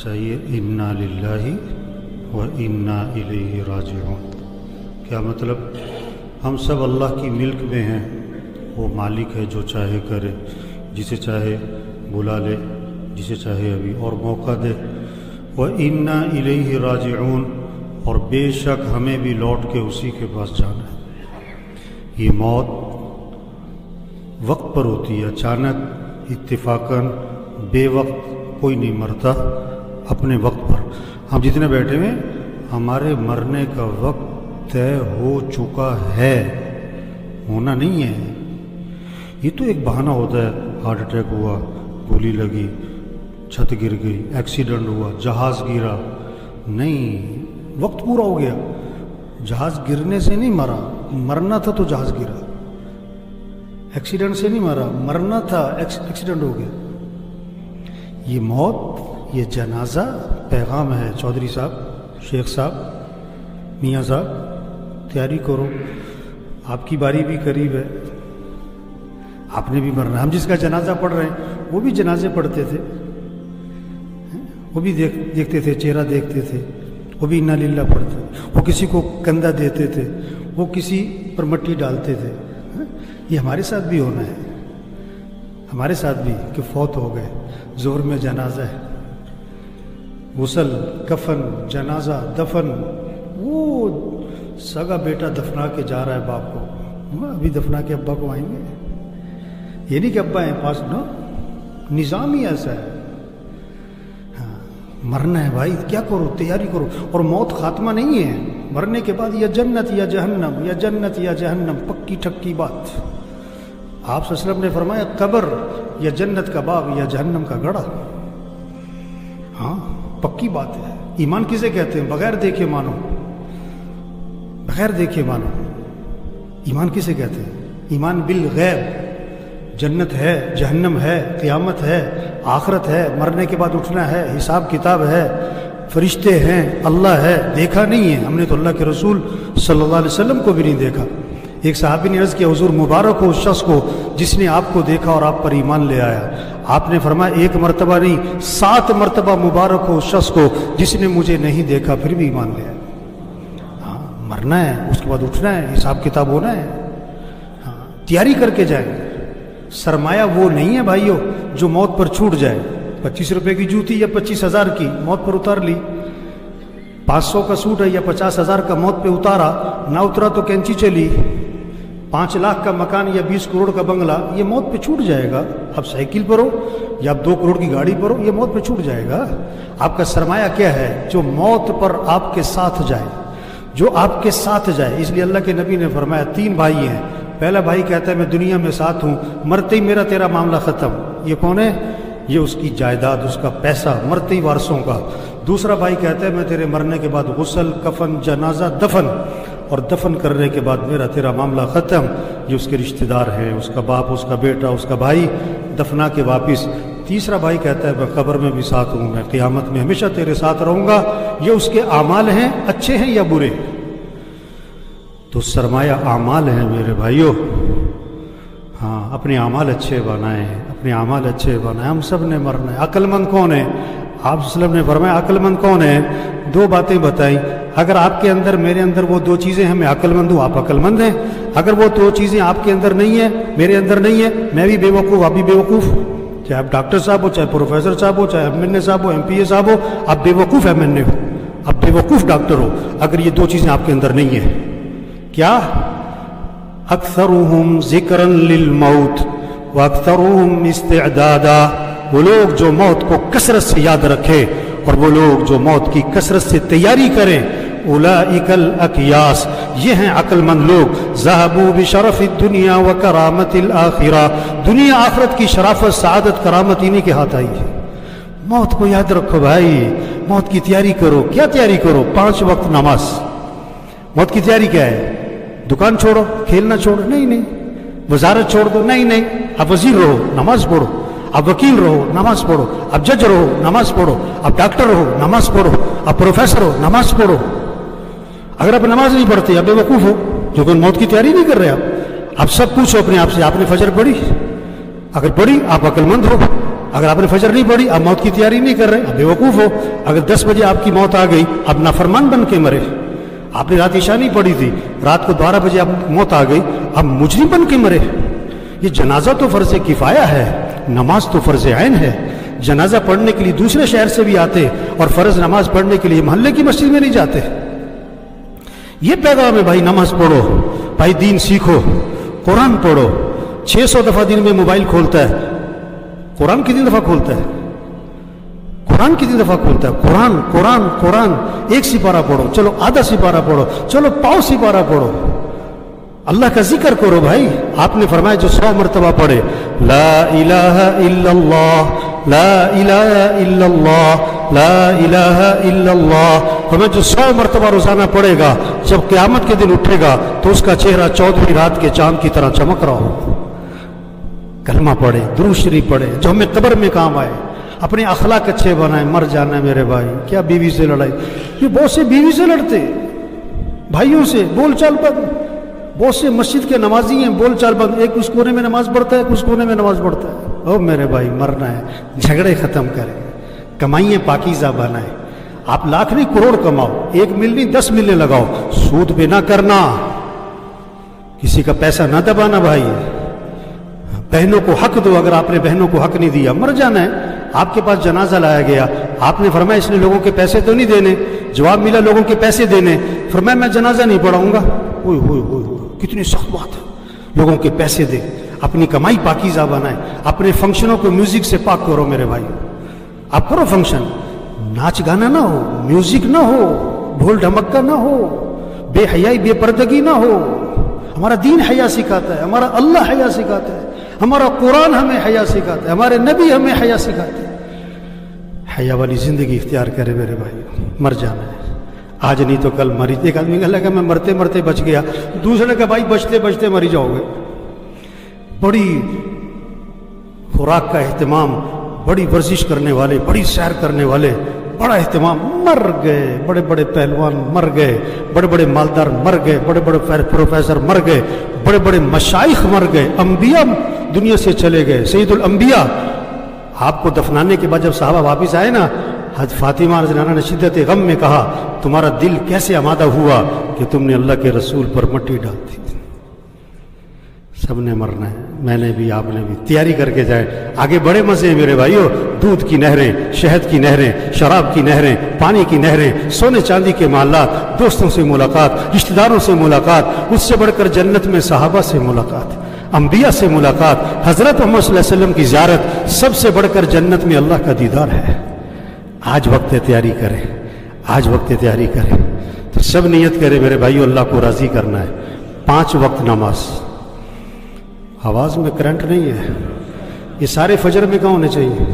چاہیے انا للہ و انا الیہ راجعون۔ کیا مطلب؟ ہم سب اللہ کی ملک میں ہیں، وہ مالک ہے جو چاہے کرے، جسے چاہے بلا لے، جسے چاہے ابھی اور موقع دے۔ وَإِنَّا إِلَيْهِ رَاجِعُونَ، اور بے شک ہمیں بھی لوٹ کے اسی کے پاس جانا ہے۔ یہ موت وقت پر ہوتی ہے، اچانک، اتفاقاً، بے وقت کوئی نہیں مرتا، اپنے وقت پر۔ ہم جتنے بیٹھے ہوئے ہمارے مرنے کا وقت طے ہو چکا ہے، ہونا نہیں ہے۔ یہ تو ایک بہانہ ہوتا ہے، ہارٹ اٹیک ہوا، گولی لگی، چھت گر گئی، ایکسیڈنٹ ہوا، جہاز گرا۔ نہیں، وقت پورا ہو گیا۔ جہاز گرنے سے نہیں مرا، مرنا تھا تو جہاز گرا۔ ایکسیڈنٹ سے نہیں مرا، مرنا تھا، ایکسیڈنٹ ہو گیا۔ یہ موت، یہ جنازہ پیغام ہے۔ چودھری صاحب، شیخ صاحب، میاں صاحب، تیاری کرو، آپ کی باری بھی قریب ہے، آپ نے بھی مرنا ہے۔ ہم جس کا جنازہ پڑھ رہے ہیں وہ بھی جنازے پڑھتے تھے، وہ بھی دیکھتے تھے، چہرہ دیکھتے تھے، وہ بھی انا للہ پڑھتے تھے، وہ کسی کو کندھا دیتے تھے، وہ کسی پر مٹی ڈالتے تھے۔ یہ ہمارے ساتھ بھی ہونا ہے، ہمارے ساتھ بھی، کہ فوت ہو گئے، ظہر میں جنازہ ہے، غسل، کفن، جنازہ، دفن۔ وہ سگا بیٹا دفنا کے جا رہا ہے باپ کو، ابھی دفنا کے ابا کو آئیں گے۔ یہ نہیں کہ ابا ہیں پاس، نو، نظام ہی ایسا ہے۔ ہاں، مرنا ہے بھائی، کیا کرو، تیاری کرو۔ اور موت خاتمہ نہیں ہے، مرنے کے بعد یا جنت یا جہنم، یا جنت یا جہنم، پکی ٹھکی بات۔ آپ صلی اللہ علیہ وسلم نے فرمایا قبر یا جنت کا باغ یا جہنم کا گڑھا۔ ہاں، پکی بات ہے۔ ایمان کسے کہتے ہیں؟ بغیر دیکھے مانو، بغیر دیکھے مانو۔ ایمان کسے کہتے ہیں؟ ایمان بالغیب۔ جنت ہے، جہنم ہے، قیامت ہے، آخرت ہے، مرنے کے بعد اٹھنا ہے، حساب کتاب ہے، فرشتے ہیں، اللہ ہے۔ دیکھا نہیں ہے ہم نے تو، اللہ کے رسول صلی اللہ علیہ وسلم کو بھی نہیں دیکھا۔ ایک صحابی نے عرض کیا حضور مبارک ہو اس شخص کو جس نے آپ کو دیکھا اور آپ پر ایمان لے آیا۔ آپ نے فرمایا ایک مرتبہ نہیں، 7 مرتبہ مبارک ہو اس شخص کو جس نے مجھے نہیں دیکھا پھر بھی ایمان لے آیا۔ ہاں، مرنا ہے، اس کے بعد اٹھنا ہے، حساب کتاب ہونا ہے۔ ہاں، تیاری کر کے جائیں۔ سرمایہ وہ نہیں ہے بھائیو جو موت پر چھوٹ جائے۔ 25 روپے کی جوتی یا 25,000 کی موت پر اتار لی، 500 کا سوٹ ہے یا 50,000 کا موت پہ اتارا، نہ اترا تو کینچی چلی، 5 لاکھ کا مکان یا 20 کروڑ کا بنگلہ، یہ موت پہ چھوٹ جائے گا۔ اب سائیکل پر ہو یا 2 کروڑ کی گاڑی پر ہو، یہ موت پہ چھوٹ جائے گا۔ آپ کا سرمایہ کیا ہے؟ جو موت پر آپ کے ساتھ جائے، جو آپ کے ساتھ جائے۔ اس لیے اللہ کے نبی نے فرمایا 3 بھائی ہیں، پہلا بھائی کہتا ہے میں دنیا میں ساتھ ہوں، مرتے ہی میرا تیرا معاملہ ختم۔ یہ کون ہے؟ یہ اس کی جائیداد، اس کا پیسہ، مرتے ہی وارثوں کا۔ دوسرا بھائی کہتا ہے میں تیرے مرنے کے بعد غسل، کفن، جنازہ، دفن، اور دفن کرنے کے بعد میرا تیرا معاملہ ختم۔ یہ اس کے رشتہ دار ہیں، اس کا باپ، اس کا بیٹا، اس کا بھائی، دفنا کے واپس۔ تیسرا بھائی کہتا ہے میں قبر میں بھی ساتھ ہوں، میں قیامت میں ہمیشہ تیرے ساتھ رہوں گا۔ یہ اس کے اعمال ہیں، اچھے ہیں یا برے؟ تو سرمایہ اعمال ہیں میرے بھائیوں۔ ہاں، اپنے اعمال اچھے بنائیں، اپنے اعمال اچھے بنائیں۔ ہم سب نے مرنا ہے۔ عقل مند کون ہے؟ آپ صلی اللہ علیہ وسلم نے فرمایا عقل مند کون ہے؟ 2 باتیں بتائیں۔ اگر آپ کے اندر، میرے اندر وہ 2 چیزیں ہیں، میں عقل مند ہوں، آپ عقل مند ہیں۔ اگر وہ 2 چیزیں آپ کے اندر نہیں ہیں، میرے اندر نہیں ہے، میں بھی بے وقوف، آپ بھی بے وقوف۔ چاہے آپ ڈاکٹر صاحب ہو، چاہے پروفیسر صاحب ہو، چاہے ایم این اے صاحب ہو، ایم پی اے صاحب ہو، آپ بے وقوف ایم این اے ہو، آپ بے وقوف ڈاکٹر ہو، اگر یہ 2 چیزیں آپ کے اندر نہیں ہیں۔ کیا؟ اکثرهم ذکرا للموت واکثرهم استعدادا، وہ لوگ جو موت کو کثرت سے یاد رکھے اور وہ لوگ جو موت کی کثرت سے تیاری کریں۔ اولئک الاکیاس، یہ ہیں عقل مند لوگ۔ ذهبوا بشرف الدنیا وکرامت الاخرہ، دنیا آخرت کی شرافت، سعادت، کرامت انہی کے ہاتھ آئی ہے۔ موت کو یاد رکھو بھائی، موت کی تیاری کرو۔ کیا تیاری کرو؟ 5 وقت نماز۔ موت کی تیاری کیا ہے؟ دکان چھوڑو، کھیلنا چھوڑو؟ نہیں نہیں۔ وزارت چھوڑ دو؟ نہیں نہیں۔ اب وزیر رہو، نماز پڑھو۔ اب وکیل رہو، نماز پڑھو۔ اب جج رہو، نماز پڑھو۔ اب ڈاکٹر رہو، نماز پڑھو۔ اب پروفیسر ہو، نماز پڑھو۔ اگر آپ نماز نہیں پڑھتے اب بے وقوف ہو، جو کہ موت کی تیاری نہیں کر رہے آپ۔ اب سب پوچھو اپنے آپ سے، آپ نے فجر پڑھی؟ اگر پڑھی آپ عقل مند ہو، اگر آپ نے فجر نہیں پڑھی آپ موت کی تیاری نہیں کر رہے، آپ بیوقوف ہو۔ اگر 10 بجے آپ کی موت آ گئی آپ نافرمان بن کے مرے۔ آپ نے رات عشاء نہیں پڑھی تھی، رات کو 12 بجے آپ موت آ گئی، آپ مجرم بن کے مرے۔ یہ جنازہ تو فرض کفایہ ہے، نماز تو فرض عین ہے۔ جنازہ پڑھنے کے لیے دوسرے شہر سے بھی آتے اور فرض نماز پڑھنے کے لیے محلے کی مسجد میں نہیں جاتے۔ یہ پیغام ہے بھائی، نماز پڑھو بھائی، دین سیکھو، قرآن پڑھو۔ 600 دفعہ دن میں موبائل کھولتا ہے، قرآن کتنی دفعہ کھولتا ہے؟ قرآن کتنی دفعہ کھولتا ہے؟ قرآن قرآن قرآن۔ ایک سپارہ پڑھو، چلو آدھا سپارہ پڑھو، چلو پاؤ سپارہ پڑھو، اللہ کا ذکر کرو بھائی۔ آپ نے فرمایا جو 100 مرتبہ پڑھے لا الہ الا اللہ لا الہ الا اللہ لا الہ الا اللہ، فرمایا جو 100 مرتبہ روزانہ پڑھے گا جب قیامت کے دن اٹھے گا تو اس کا چہرہ 14ویں رات کے چاند کی طرح چمک رہا ہو۔ کلمہ پڑھے، درود شریف پڑھے جو ہمیں قبر میں کام آئے، اپنے اخلاق اچھے بنائیں۔ مر جانا ہے میرے بھائی، کیا بیوی سے لڑائی؟ یہ بہت سے بیوی سے لڑتے، بھائیوں سے بول چال بند، بہت سے مسجد کے نمازی ہیں بول چال بند، ایک اس کونے میں نماز پڑھتا ہے، اس کونے میں نماز پڑھتا ہے۔ او میرے بھائی مرنا ہے، جھگڑے ختم کریں، کمائیے پاکیزہ بنائیں۔ آپ لاکھ نہیں کروڑ کماؤ، 1 مل نہیں 10 ملیں لگاؤ، سود پہ نہ کرنا، کسی کا پیسہ نہ دبانا بھائی۔ بہنوں کو حق دو، اگر آپ نے بہنوں کو حق نہیں دیا مر جانا ہے۔ آپ کے پاس جنازہ لایا گیا، آپ نے فرمایا اس نے لوگوں کے پیسے تو نہیں دینے، جواب ملا لوگوں کے پیسے دینے، فرمایا میں جنازہ نہیں پڑھاؤں گا۔ اوئے ہوئے ہوئے ہوئے، کتنی سخت بات ہے، لوگوں کے پیسے دے، اپنی کمائی پاکیزہ بنائیں، اپنے فنکشنوں کو میوزک سے پاک کرو میرے بھائی۔ آپ کرو فنکشن، ناچ گانا نہ ہو، میوزک نہ ہو، ڈھول ڈھمکا نہ ہو، بے حیائی بے پردگی نہ ہو۔ ہمارا دین حیا سکھاتا ہے، ہمارا اللہ حیا سکھاتا ہے، ہمارا قرآن ہمیں حیا سکھاتا ہے، ہمارے نبی ہمیں حیا سکھاتے ہیں۔ حیا والی زندگی اختیار کرے میرے بھائی، مر جانا ہے آج نہیں تو کل مری۔ ایک آدمی کہا کہ میں مرتے مرتے بچ گیا، دوسرے نے کہا بھائی بچتے بچتے مری جاؤ گے۔ بڑی خوراک کا اہتمام، بڑی ورزش کرنے والے، بڑی سیر کرنے والے، بڑا اہتمام، مر گئے۔ بڑے بڑے پہلوان مر گئے، بڑے بڑے مالدار مر گئے، بڑے بڑے پروفیسر مر گئے، بڑے بڑے مشائخ مر گئے، انبیاء دنیا سے چلے گئے، سید الانبیاء۔ آپ کو دفنانے کے بعد جب صحابہ واپس آئے نا، حضرت فاطمہ رضی اللہ عنہا نے شدت غم میں کہا تمہارا دل کیسے آمادہ ہوا کہ تم نے اللہ کے رسول پر مٹی ڈال دی۔ سب نے مرنا ہے، میں نے بھی، آپ نے بھی، تیاری کر کے جائے۔ آگے بڑے مزے ہیں میرے بھائیوں، دودھ کی نہریں، شہد کی نہریں، شراب کی نہریں، پانی کی نہریں، سونے چاندی کے محلات، دوستوں سے ملاقات، رشتہ داروں سے ملاقات، اس سے بڑھ کر جنت میں صحابہ سے ملاقات، انبیاء سے ملاقات، حضرت محمد صلی اللہ علیہ وسلم کی زیارت، سب سے بڑھ کر جنت میں اللہ کا دیدار ہے۔ آج وقت تیاری کریں، آج وقت تیاری کریں۔ تو سب نیت کرے میرے بھائیو، اللہ کو راضی کرنا ہے۔ 5 وقت نماز۔ آواز میں کرنٹ نہیں ہے، یہ سارے فجر میں کہاں ہونے چاہیے؟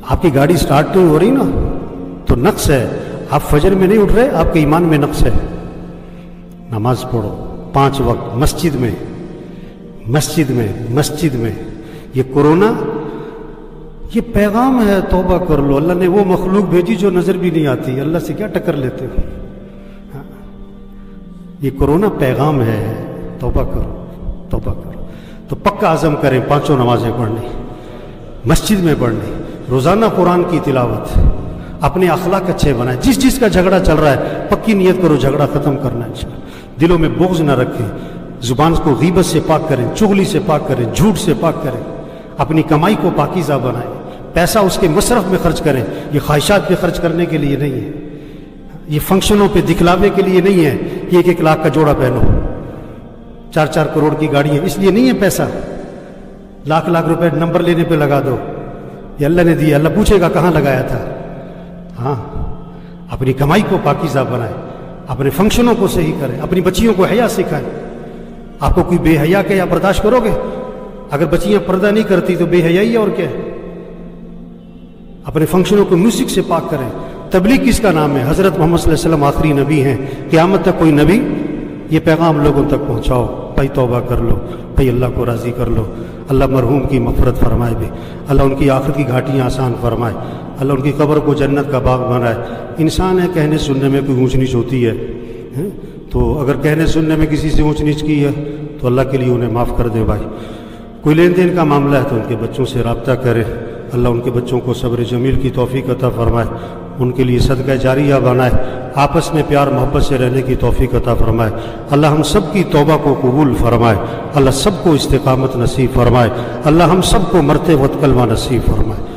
آپ کی گاڑی سٹارٹ نہیں ہو رہی نا تو نقص ہے، آپ فجر میں نہیں اٹھ رہے، آپ کے ایمان میں نقص ہے۔ نماز پڑھو 5 وقت، مسجد میں، مسجد میں، مسجد میں۔ یہ کورونا یہ پیغام ہے، توبہ کر لو۔ اللہ نے وہ مخلوق بھیجی جو نظر بھی نہیں آتی، اللہ سے کیا ٹکر لیتے ہو؟ یہ کورونا پیغام ہے، توبہ کرو، توبہ کرو۔ تو پکا عزم کریں 5 نمازیں پڑھنی، مسجد میں پڑھنی، روزانہ قرآن کی تلاوت، اپنے اخلاق اچھے بنائیں۔ جس کا جھگڑا چل رہا ہے پکی نیت کرو جھگڑا ختم کرنا انشاءاللہ۔ دلوں میں بغض نہ رکھیں، زبان کو غیبت سے پاک کریں، چغلی سے پاک کریں، جھوٹ سے پاک کریں، اپنی کمائی کو پاکیزہ بنائیں۔ پیسہ اس کے مصرف میں خرچ کریں، یہ خواہشات پہ خرچ کرنے کے لیے نہیں ہے، یہ فنکشنوں پہ دکھلاوے کے لیے نہیں ہے۔ یہ 1 لاکھ کا جوڑا پہنو، 4 کروڑ کی گاڑی ہے، اس لیے نہیں ہے پیسہ۔ لاکھ روپے نمبر لینے پہ لگا دو، یہ اللہ نے دیا، اللہ پوچھے گا کہاں لگایا تھا۔ ہاں، اپنی کمائی کو پاکیزہ بنائیں، اپنے فنکشنوں کو صحیح کریں، اپنی بچیوں کو حیا سکھائیں۔ آپ کو کوئی بے حیا کہ آپ برداشت کرو گے؟ اگر بچیاں پردہ نہیں کرتی تو بے حیائی ہے اور کیا ہے؟ اپنے فنکشنوں کو میوزک سے پاک کریں۔ تبلیغ کس کا نام ہے؟ حضرت محمد صلی اللہ علیہ وسلم آخری نبی ہیں، قیامت تک کوئی نبی یہ پیغام لوگوں تک پہنچاؤ۔ بھائی توبہ کر لو، بھائی اللہ کو راضی کر لو۔ اللہ مرحوم کی مغفرت فرمائے بھی، اللہ ان کی آخرت کی گھاٹیاں آسان فرمائے، اللہ ان کی قبر کو جنت کا باغ بنائے۔ انسان ہے، کہنے سننے میں کوئی اونچ نیچ ہوتی ہے، تو اگر کہنے سننے میں کسی سے اونچ نیچ کی ہے تو اللہ کے لیے انہیں معاف کر دیں بھائی۔ کوئی لین دین کا معاملہ ہے تو ان کے بچوں سے رابطہ کرے، اللہ ان کے بچوں کو صبر جمیل کی توفیق عطا فرمائے، ان کے لیے صدقہ جاریہ بنائے، آپس میں پیار محبت سے رہنے کی توفیق عطا فرمائے، اللہ ہم سب کی توبہ کو قبول فرمائے، اللہ سب کو استقامت نصیب فرمائے، اللہ ہم سب کو مرتے وقت کلمہ نصیب فرمائے۔